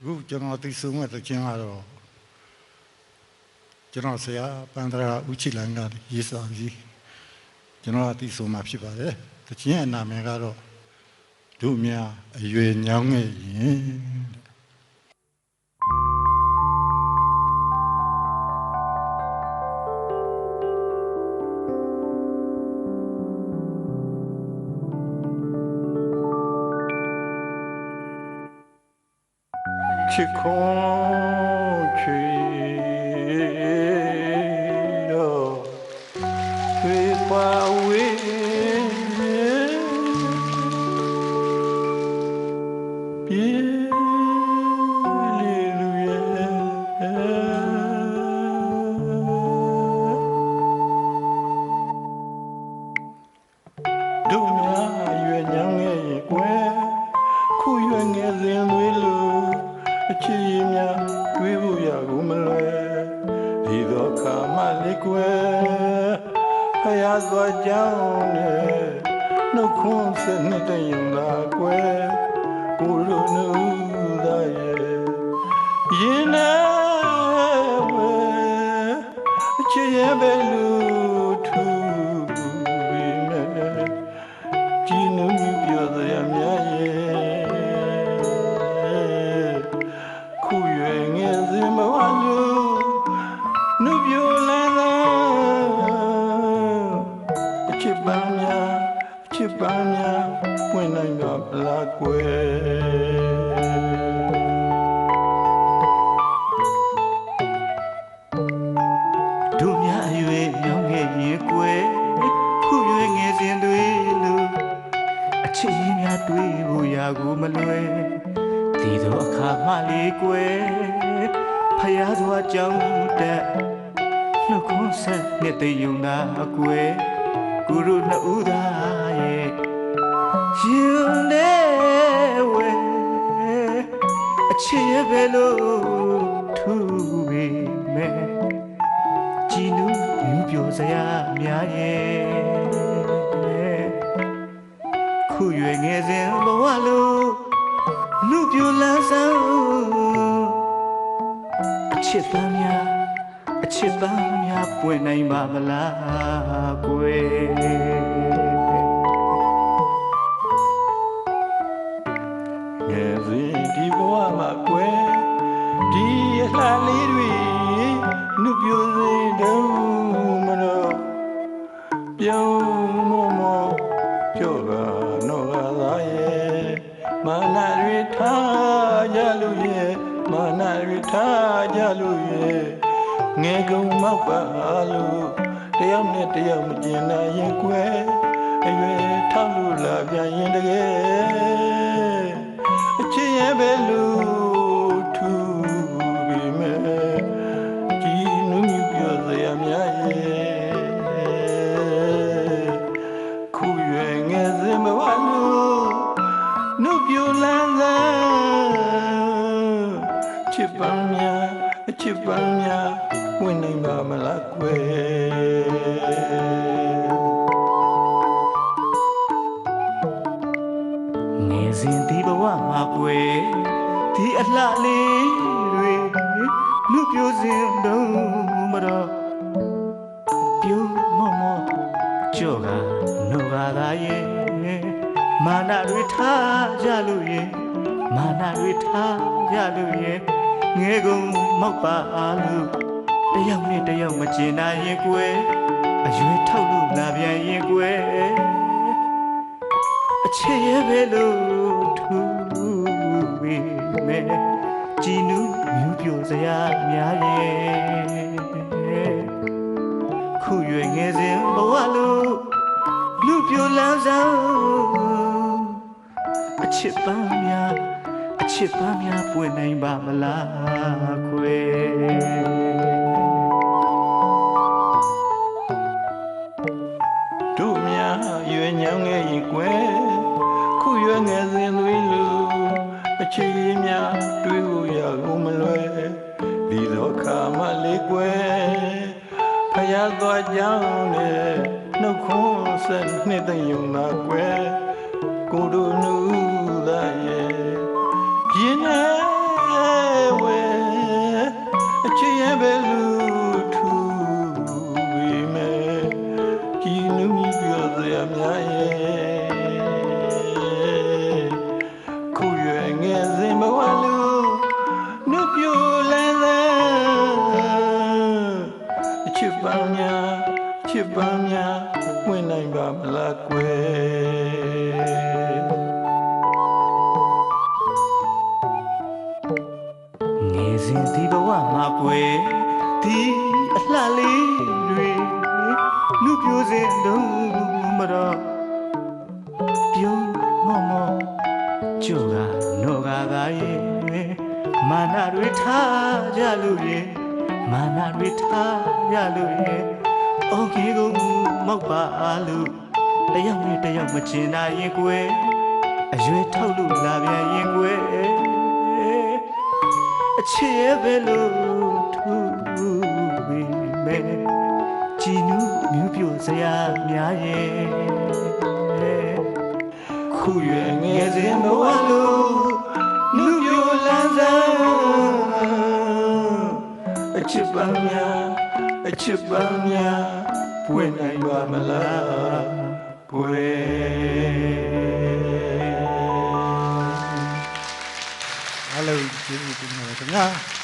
အခုကျွန်တော်သိဆုံးတဲ့တခြင်းကတော့ကျွန်တော်ဆရာပန္ဒရာဦးချီလန်ကရေးစာပြီးကျွန်တော်သိဆုံးမှာဖြစ်ပါတယ်တခြင်းရဲ့နာမည်ကတော့တို့များအရွယ်ညောင်းငယ်ရင်ချစ်ခွန်ချီတော့ဝေပါဝေပြေလေလူရဲ့တို့များရွယ်ညောင်းငယ်ရင်ကွယ်ခုရွယ်ငယ်စဉ်သွေးလူအချစ်ရည်များတွေးဖို့ရကုန်မလွယ်ဒီတော့ခါမှလေးကွယ်ဖယားသွားကြောင်းနဲ့နှုတ်ခွန်းစနစ်တယုံလာကွယ်ကိုလိုနူသားရဲ့ရင်နဲ့ဝဲအချစ်ရဲ့ပဲလူထူပြီးနဲ့ဒီနူပြောစရာများရဲ့မဝလူနုပြိုလန်းသာအချစ်ပန်းများဝင်နိုင်ပါဗလားကွယ်တို့များအရွယ်ညောင်းငယ်ရင်ကွယ်ခုရွယ်ငယ်စဉ်တွေလူအချစ်ကြီးများတွေးဖို့ရာကိုမလွယ်ဒီတော့အခါမှလေးကွယ်ဖယားစွာကြောင်းတက်နှုတ်ခွန်းဆက်နှစ်သိယုံသာအကွယ်ကိုရုနှစ်ဦးသားရဲ့ရင်နဲ့ဝဲအချစ်ရဲ့ပဲလို့ထူပေမဲ့ကြည်နူးမြူပြောစရာများရဲ့ခုရွယ်ငယ်စဉ်ဘဝလို့နှုတ်ပြလန်းဆောင်အချစ်ပန်းများပွင့်နိုင်ပါမလားကွယ်ငယ်စဉ်ဒီဘဝမှာကွယ်ဒီအလှလေးတွေနှုတ်ပြစေတော့မလို့ပြုံးမပြောကတော့သာရဲ့မာနတွေထားကြလို့ရဲ့မာနတွေထားကြလို့ရဲ့ငယ်ကုန်မောက်ပါလို့တယောက်နဲ့တယောက်မကျင်နိုင်ရင်ကွယ်အရွယ်ထောက်လို့လာပြန်ရင်တကယ်အချစ်ရဲ့ပဲလို့ထူပြီးမဲ့ဒီနုညပြောစရာများရဲ့ခုရွယ်ငယ်စဉ်မဝလို့နှုတ်ပြလန်းသာချစ်ပန်းများဝင်နိုင်ပါမလားကွယ်ငယ်စဉ်ဒီဘဝမှာကွယ်ဒီအလှလေးတွေနှုတ်ပြစဉ်တော့မတော့ပြုံးမကြောကနှုတ်ပါသားရဲ့မာနတွေထားကြလို့ရဲ့ငယ်ကုန်မောက်ပါလို့တယောက်နဲ့တယောက်မကျင်နိုင်ရင်ကွယ်အရွယ်ထောက်လို့လာပြန်ရင်ကွယ်အချစ်ရဲ့ပဲလို့ထူပြီးမဲ့ကြည်နူးမြူပြိုစရာများရဲ့ခုရွယ်ငယ်စဉ်ဘဝလို့လူပြိုလန်းဆောင်အချစ်ပန်းများပွင့်နိုင်ပါမလားခွေတို့များရွယ်ညောင်းငယ်ရင်ကွယ်ခုရွယ်ငယ်စဉ်သွေးလူအချစ်ရည်များတွေးဖို့ရကုန်မလွယ်ဒီတော့ခါမှလေးကွယ်ဖယားသွားကြောင်းနဲ့နှုတ်ခွန်းဆက်နှစ်သိယုံသာကွယ်ကိုတို့နူသားရဲ့ရင်နဲ့ ငယ်စဉ်ဘဝလူနှုတ်ပြလန်းသန်းအချစ်ပန်းများဝင်နိုင်ပါမလားကွယ်ငယ်စဉ်ဒီဘဝမှာကွယ်ဒီအလှလေးတွေနှုတ်ပြစဉ်တုံးမတော့ပြုံးမောကျိုကနောကသာရဲ့မာနတွေထားကြလို့ရဲ့မာနတွေထားကြလို့ရဲ့အော်ကေကိုမောက်ပါလို့တယောက်နဲ့တယောက်မချင်တာရင်ကွယ်အရွယ်ထောက်လို့လာပြန်ရင်ကွယ်အချစ်ရဲ့ပဲလို့ထူပြီးမဲ့ကြည်နူးမြူးပြိုစရာများရဲ့ခုရွယ်ငယ်စဉ်ဘဝလို့နှုတ်ပြလန်းစမ်းအချစ်ပန်းများပွင့်နိုင်ပါမလားပွင့်အားလုံးကျေးဇူးတင်ပါတယ်ခင်ဗျာ